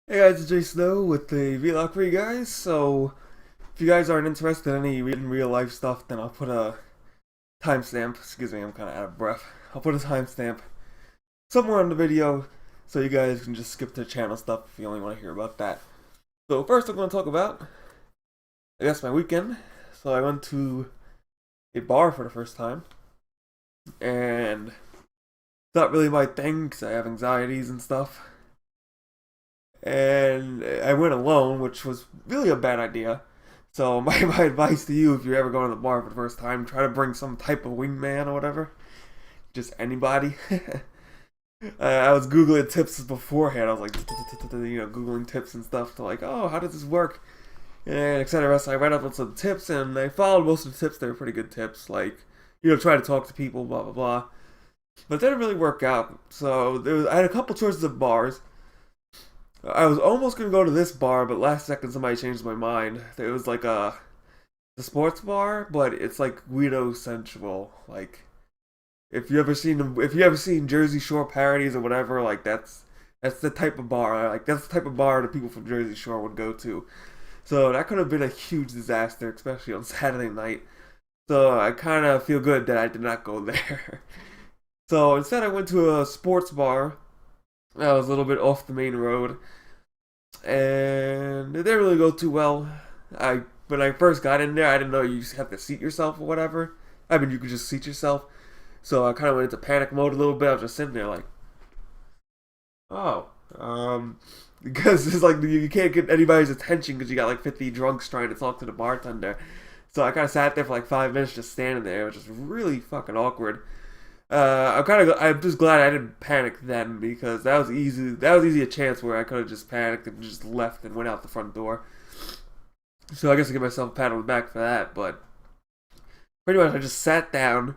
Hey guys, it's Jsnow with the vlog for you guys. So, if you guys aren't interested in any real life stuff, then I'll put a timestamp. Excuse me, I'm kind of out of breath. I'll put a timestamp somewhere on the video so you guys can just skip the channel stuff if you only want to hear about that. So, first I'm going to talk about, I guess, my weekend. So, I went to a bar for the first time, and it's not really my thing because I have anxieties and stuff. And I went alone, which was really a bad idea. So my advice to you, if you're ever going to the bar for the first time, try to bring some type of wingman or whatever. Just anybody. I was Googling tips beforehand. I was like, Googling tips and stuff to like, oh, how does this work? And etc. So I read up on some tips and I followed most of the tips. They were pretty good tips. Like, try to talk to people, blah, blah, blah. But it didn't really work out. So I had a couple choices of bars. I was almost gonna go to this bar, but last second somebody changed my mind. It was like the sports bar, but it's like Guido Central. Like if you ever seen Jersey Shore parodies or whatever, like that's the type of bar. Like that's the type of bar the people from Jersey Shore would go to. So that could have been a huge disaster, especially on Saturday night. So I kind of feel good that I did not go there. So instead, I went to a sports bar that was a little bit off the main road, and it didn't really go too well. When I first got in there, I didn't know you have to seat yourself or whatever. I mean, you could just seat yourself. So I kind of went into panic mode a little bit. I was just sitting there like, oh, because it's like you can't get anybody's attention because you got like 50 drunks trying to talk to the bartender. So I kind of sat there for like 5 minutes just standing there. It was just really fucking awkward. I'm just glad I didn't panic then because that was easy. That was easy a chance where I could have just panicked and just left and went out the front door. So I guess I give myself a pat on the back for that. But pretty much, I just sat down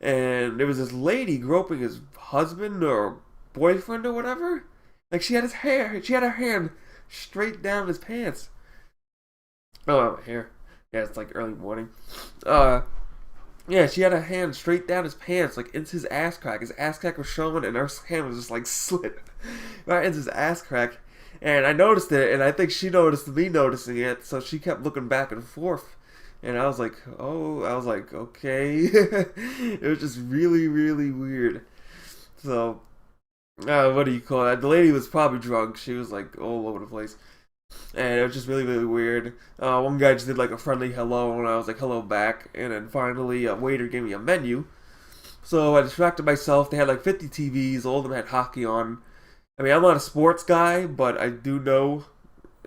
and there was this lady groping his husband or boyfriend or whatever. Like she had her hand straight down his pants. Oh, hair. Yeah, it's like early morning. Yeah, she had her hand straight down his pants, like into his ass crack. His ass crack was showing, and her hand was just like slit right into his ass crack. And I noticed it, and I think she noticed me noticing it, so she kept looking back and forth. And I was like, oh, I was like, okay. It was just really, really weird. So, what do you call it? The lady was probably drunk. She was like all over the place. And it was just really, really weird. One guy just did like a friendly hello, and I was like, hello back. And then finally, a waiter gave me a menu. So I distracted myself. They had like 50 TVs, all of them had hockey on. I mean, I'm not a sports guy, but I do know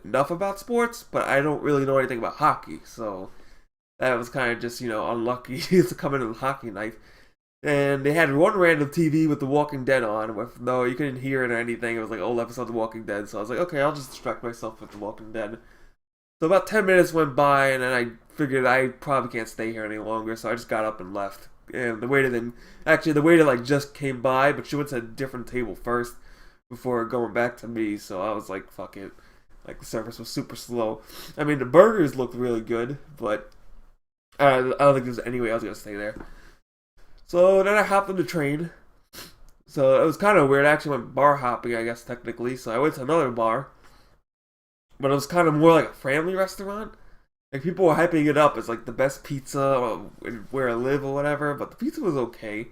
enough about sports, but I don't really know anything about hockey. So that was kind of just, unlucky to come in with a hockey night. And they had one random TV with The Walking Dead on. With no, you couldn't hear it or anything. It was like old episodes of Walking Dead. So I was like, okay, I'll just distract myself with The Walking Dead. So about 10 minutes went by, and then I figured I probably can't stay here any longer. So I just got up and left. And the waiter like just came by, but she went to a different table first before going back to me. So I was like, fuck it. Like the service was super slow. I mean, the burgers looked really good, but I don't think there's any way I was gonna stay there. So then I hopped on the train. So it was kind of weird. I actually went bar hopping, I guess, technically. So I went to another bar. But it was kind of more like a family restaurant. Like, people were hyping it up as, like, the best pizza where I live or whatever. But the pizza was okay.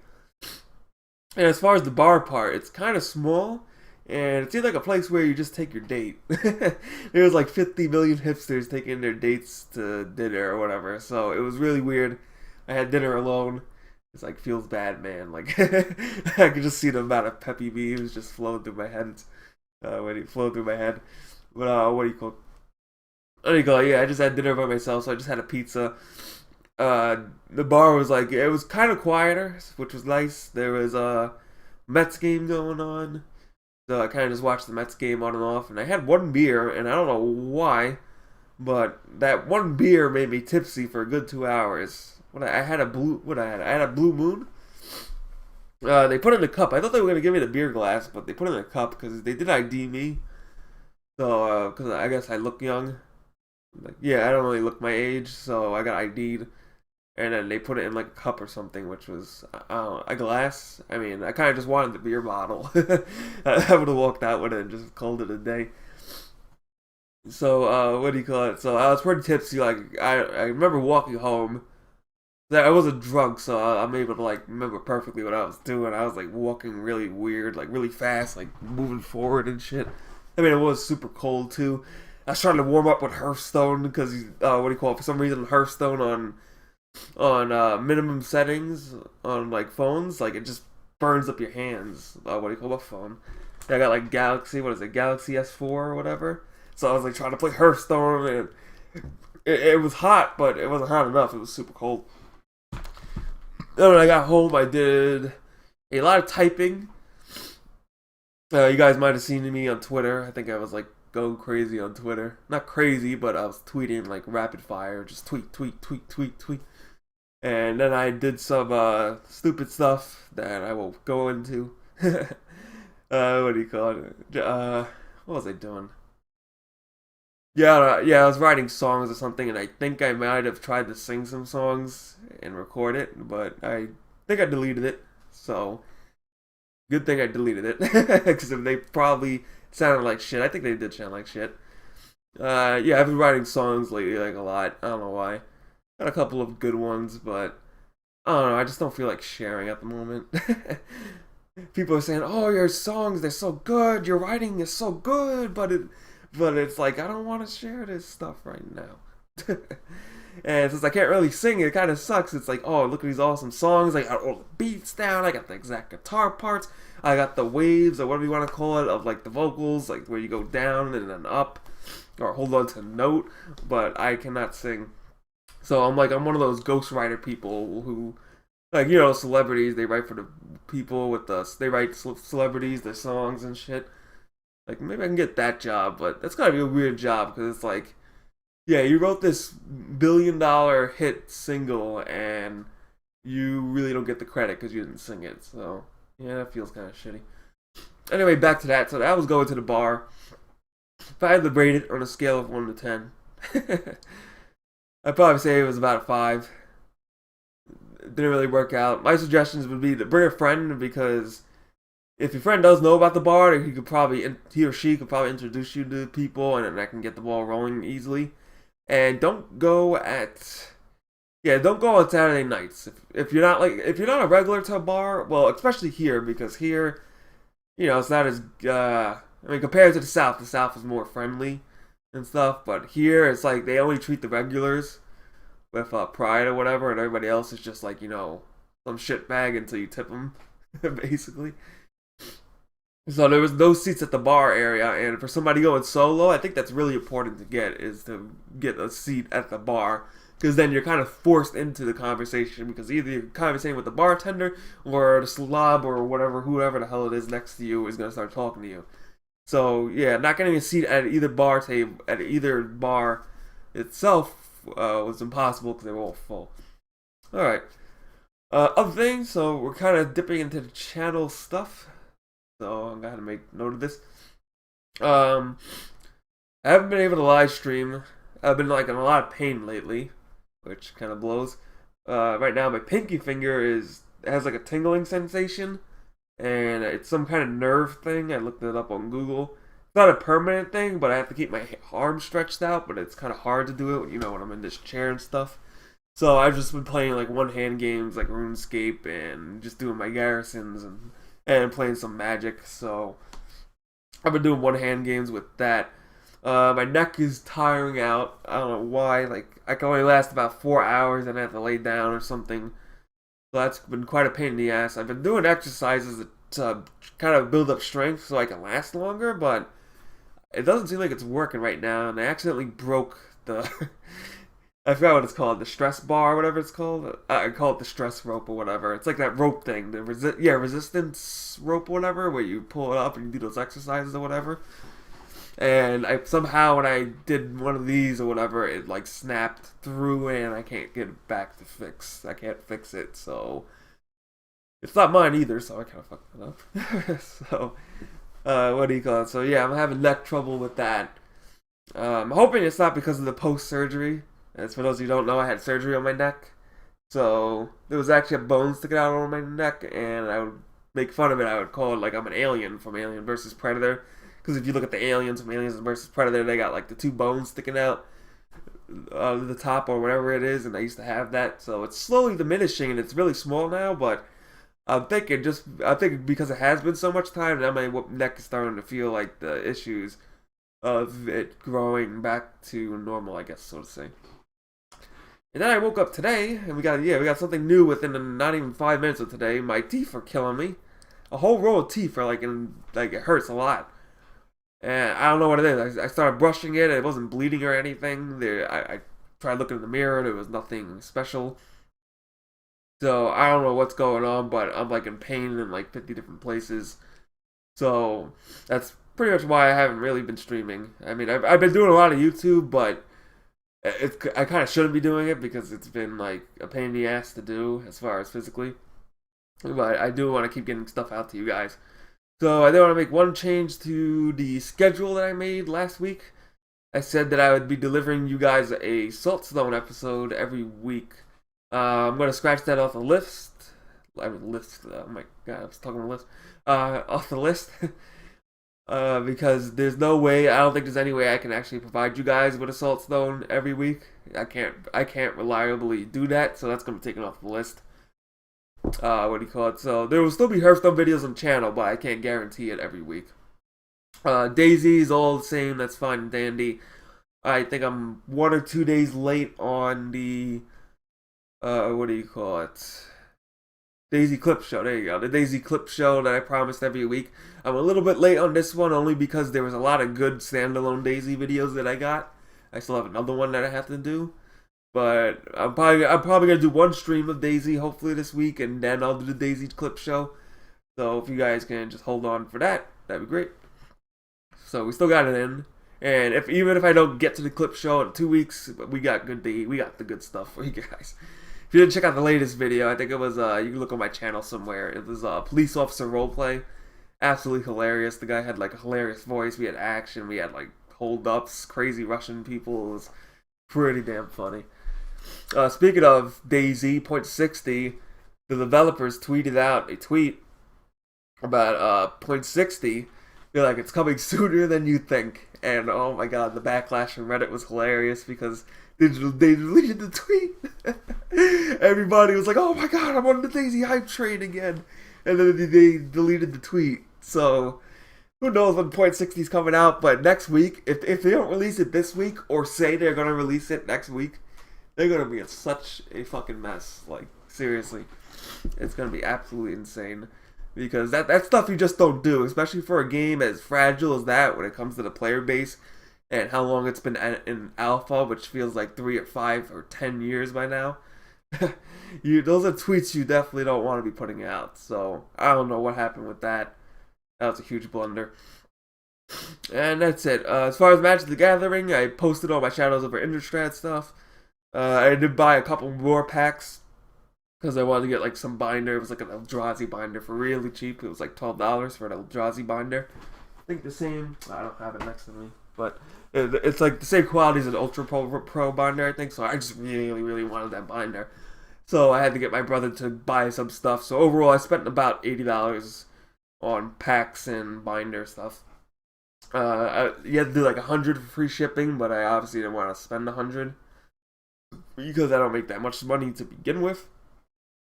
And as far as the bar part, it's kind of small. And it seemed like a place where you just take your date. There was, like, 50 million hipsters taking their dates to dinner or whatever. So it was really weird. I had dinner alone. It's like, feels bad, man. Like, I could just see the amount of peppy beams just flowing through my head. When it flowed through my head. But, what do you call it? What do you call it? Yeah, I just had dinner by myself, so I just had a pizza. The bar was like, it was kind of quieter, which was nice. There was a Mets game going on. So I kind of just watched the Mets game on and off. And I had one beer, and I don't know why, but that one beer made me tipsy for a good 2 hours. I had a blue moon. They put it in a cup. I thought they were gonna give me the beer glass, but they put it in a cup because they did ID me. So, because I guess I look young. Like, yeah, I don't really look my age, so I got ID'd. And then they put it in like a cup or something, which was a glass. I mean, I kind of just wanted the beer bottle. I would have walked out with it and just called it a day. So, what do you call it? So I was pretty tipsy. Like I remember walking home. I wasn't drunk, so I'm able to like remember perfectly what I was doing. I was like walking really weird, like really fast, like moving forward and shit. I mean, it was super cold too. I was trying to warm up with Hearthstone because what do you call it? For some reason, Hearthstone on minimum settings on like phones, like it just burns up your hands. What do you call a phone? I got like Galaxy, what is it, Galaxy S4 or whatever. So I was like trying to play Hearthstone, and it was hot, but it wasn't hot enough. It was super cold. Then when I got home, I did a lot of typing. You guys might have seen me on Twitter. I think I was like going crazy on Twitter. Not crazy, but I was tweeting like rapid fire, just tweet, tweet, tweet, tweet, tweet. And then I did some stupid stuff that I will go into. What do you call it? What was I doing? Yeah, I was writing songs or something, and I think I might have tried to sing some songs and record it, but I think I deleted it. So, good thing I deleted it, because they probably sounded like shit. I think they did sound like shit. Yeah, I've been writing songs lately, like a lot. I don't know why. Got a couple of good ones, but I don't know. I just don't feel like sharing at the moment. People are saying, "Oh, your songs, they're so good. Your writing is so good," but it's like I don't want to share this stuff right now. And since I can't really sing, it kind of sucks. It's like, oh, look at these awesome songs. I got all the beats down. I got the exact guitar parts. I got the waves, or whatever you want to call it, of like the vocals, like where you go down and then up, or hold on to a note. But I cannot sing. So I'm one of those ghostwriter people who, like, you know, celebrities. They write for the people with us. They write celebrities, their songs and shit. Like, maybe I can get that job, but that's gotta be a weird job, because it's like, yeah, you wrote this $1 billion hit single, and you really don't get the credit because you didn't sing it. So, yeah, that feels kind of shitty. Anyway, back to that. So I was going to the bar. If I had to rate it on a scale of 1 to 10, I'd probably say it was about a 5. It didn't really work out. My suggestions would be to bring a friend, because if your friend does know about the bar, he or she could probably introduce you to people, and then I can get the ball rolling easily. And don't go on Saturday nights. If you're not a regular to a bar, well, especially here, because here, you know, it's not as I mean, compared to the South is more friendly and stuff. But here, it's like they only treat the regulars with pride or whatever, and everybody else is just like, you know, some shitbag until you tip them, basically. So there was no seats at the bar area, and for somebody going solo, I think that's really important to to get a seat at the bar, because then you're kind of forced into the conversation, because either you're conversating with the bartender, or the slob, or whoever the hell it is next to you is going to start talking to you. So yeah, not getting a seat at either bar itself was impossible, because they were all full. Alright. Other things, so we're kind of dipping into the channel stuff. So I'm gonna make note of this. I haven't been able to live stream. I've been like in a lot of pain lately, which kind of blows. Right now my pinky finger has like a tingling sensation, and it's some kind of nerve thing. I looked it up on Google. It's not a permanent thing, but I have to keep my arm stretched out. But it's kind of hard to do it, you know, when I'm in this chair and stuff. So I've just been playing like one-hand games like RuneScape, and just doing my garrisons and playing some Magic. So I've been doing one-hand games with that. My neck is tiring out. I don't know why. Like, I can only last about 4 hours and I have to lay down or something. So that's been quite a pain in the ass. I've been doing exercises to kind of build up strength so I can last longer, but it doesn't seem like it's working right now. And I accidentally broke the I forgot what it's called, the stress bar, or whatever it's called. I call it the stress rope or whatever. It's like that rope thing, the resistance rope or whatever, where you pull it up and you do those exercises or whatever. And somehow when I did one of these or whatever, it like snapped through, and I can't get it back to fix. I can't fix it, so it's not mine either. So I kind of fucked it up. So what do you call it? So yeah, I'm having neck trouble with that. I'm hoping it's not because of the post surgery. As for those who don't know, I had surgery on my neck. So there was actually a bone sticking out on my neck, and I would make fun of it. I would call it like I'm an alien from Alien vs. Predator, Because if you look at the aliens from Aliens versus Predator, they got like the two bones sticking out the top or whatever it is, and I used to have that. So it's slowly diminishing, and it's really small now. But I'm thinking because it has been so much time, now my neck is starting to feel like the issues of it growing back to normal, I guess, so to say. And then I woke up today, and we got something new within not even 5 minutes of today. My teeth are killing me. A whole row of teeth are like it hurts a lot. And I don't know what it is. I started brushing it. It wasn't bleeding or anything. I tried looking in the mirror. There was nothing special. So I don't know what's going on, but I'm like in pain in like 50 different places. So that's pretty much why I haven't really been streaming. I mean, I've been doing a lot of YouTube, but I kind of shouldn't be doing it because it's been like a pain in the ass to do as far as physically. But I do want to keep getting stuff out to you guys. So I did want to make one change to the schedule that I made last week. I said that I would be delivering you guys a Saltstone episode every week. I'm going to scratch that off the list. Oh my god, I was talking about list. Off the list. Because there's no way, I don't think there's any way I can actually provide you guys with a Saltstone every week. I can't reliably do that, so that's going to be taken off the list. So there will still be Hearthstone videos on the channel, but I can't guarantee it every week. Daisy's all the same, that's fine and dandy. I think I'm 1 or 2 days late on the Daisy Clip Show. There you go, the Daisy Clip Show that I promised every week. I'm a little bit late on this one only because there was a lot of good standalone Daisy videos that I got. I still have another one that I have to do. But I'm probably gonna do one stream of Daisy hopefully this week, and then I'll do the Daisy Clip Show. So if you guys can just hold on for that, that'd be great. So we still got it in, and even if I don't get to the Clip Show in 2 weeks, we got the good stuff for you guys. If you didn't check out the latest video, I think it was you can look on my channel somewhere. It was a police officer roleplay, absolutely hilarious. The guy had like a hilarious voice. We had action. We had like hold-ups, crazy Russian people. It was pretty damn funny. Speaking of Daisy, .60, the developers tweeted out a tweet about .60. They're like, it's coming sooner than you think. And oh my god, the backlash from Reddit was hilarious because they deleted the tweet. Everybody was like, oh my god, I'm on the Daisy hype train again. And then they deleted the tweet. So who knows when .60 is coming out, but next week, if they don't release it this week or say they're going to release it next week, they're going to be in such a fucking mess. Like, seriously. It's going to be absolutely insane. Because that stuff you just don't do, especially for a game as fragile as that when it comes to the player base and how long it's been in alpha, which feels like 3 or 5 or 10 years by now. Those are tweets you definitely don't want to be putting out. So, I don't know what happened with that. That was a huge blunder. And that's it. As far as Magic the Gathering, I posted all my Shadows over Innistrad stuff. I did buy a couple more packs because I wanted to get like some binder. It was like an Eldrazi binder for really cheap. It was like $12 for an Eldrazi binder. I think the same. I don't have it next to me, but it's like the same quality as an Ultra Pro binder, I think. So I just really, really wanted that binder. So I had to get my brother to buy some stuff. So overall, I spent about $80 on packs and binder stuff. You had to do like 100 for free shipping, but I obviously didn't want to spend 100 because I don't make that much money to begin with.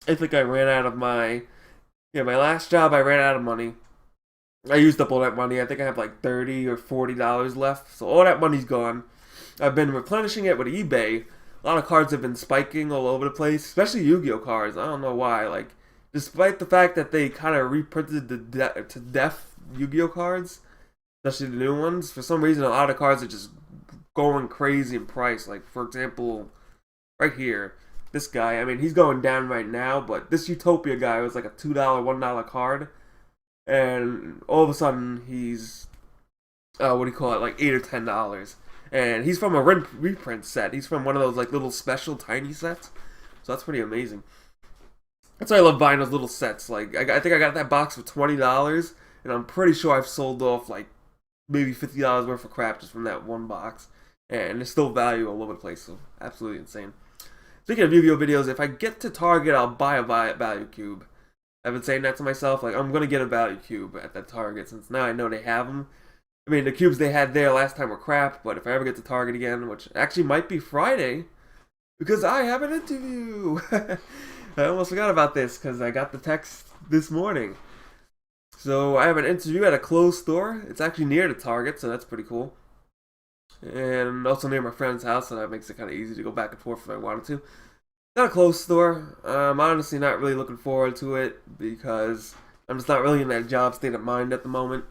I think I ran out of my last job. I ran out of money. I used up all that money. I think I have like $30 or $40 left, so all that money's gone. I've been replenishing it with eBay. A lot of cards have been spiking all over the place, especially Yu-Gi-Oh cards. I don't know why. Like, despite the fact that they kind of reprinted the to death Yu-Gi-Oh cards, especially the new ones, for some reason a lot of cards are just going crazy in price. Like, for example, right here, this guy, I mean, he's going down right now, but this Utopia guy was like a $2, $1 card, and all of a sudden he's, like $8 or $10. And he's from a reprint set. He's from one of those like little special tiny sets. So that's pretty amazing. That's why I love buying those little sets. Like, I think I got that box for $20, and I'm pretty sure I've sold off like maybe $50 worth of crap just from that one box. And there's still value all over the place, so absolutely insane. Speaking of Yu-Gi-Oh videos, if I get to Target, I'll buy a value cube. I've been saying that to myself, like, I'm going to get a value cube at that Target, since now I know they have them. I mean, the cubes they had there last time were crap, but if I ever get to Target again, which actually might be Friday, because I have an interview. I almost forgot about this because I got the text this morning. So I have an interview at a clothes store. It's actually near the Target, so that's pretty cool. And also near my friend's house, so that makes it kind of easy to go back and forth if I wanted to. Not a clothes store. I'm honestly not really looking forward to it because I'm just not really in that job state of mind at the moment.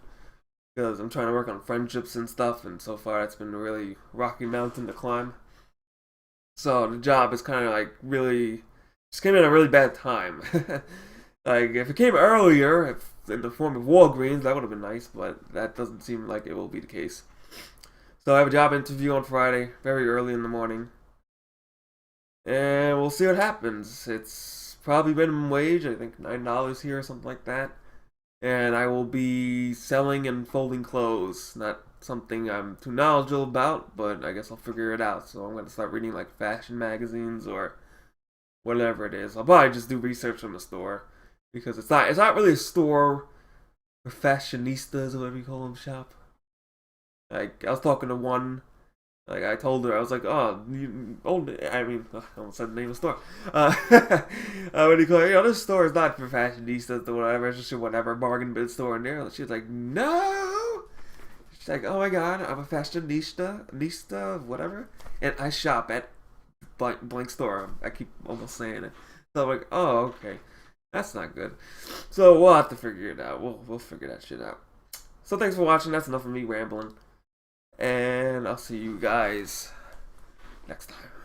Because I'm trying to work on friendships and stuff, and so far it's been a really rocky mountain to climb. So the job is kind of like really just came in at a really bad time. Like if it came earlier, if in the form of Walgreens, that would have been nice, but that doesn't seem like it will be the case. So I have a job interview on Friday, very early in the morning, and we'll see what happens. It's probably minimum wage, I think $9 here or something like that, and I will be selling and folding clothes. Not something I'm too knowledgeable about, but I guess I'll figure it out. So I'm gonna start reading like fashion magazines or whatever it is. I'll probably just do research on the store because it's not really a store for fashionistas or whatever you call them shop. Like I was talking to one, like I told her I was like, oh, I mean, I almost said the name of the store. What do you call it? This store is not for fashionistas or whatever. It's just a whatever bargain bin store in there. She was like, no. She's like, oh my god, I'm a fashionista, whatever, and I shop at blank store. I keep almost saying it. So I'm like, oh, okay. That's not good. So we'll have to figure it out. We'll figure that shit out. So thanks for watching. That's enough of me rambling. And I'll see you guys next time.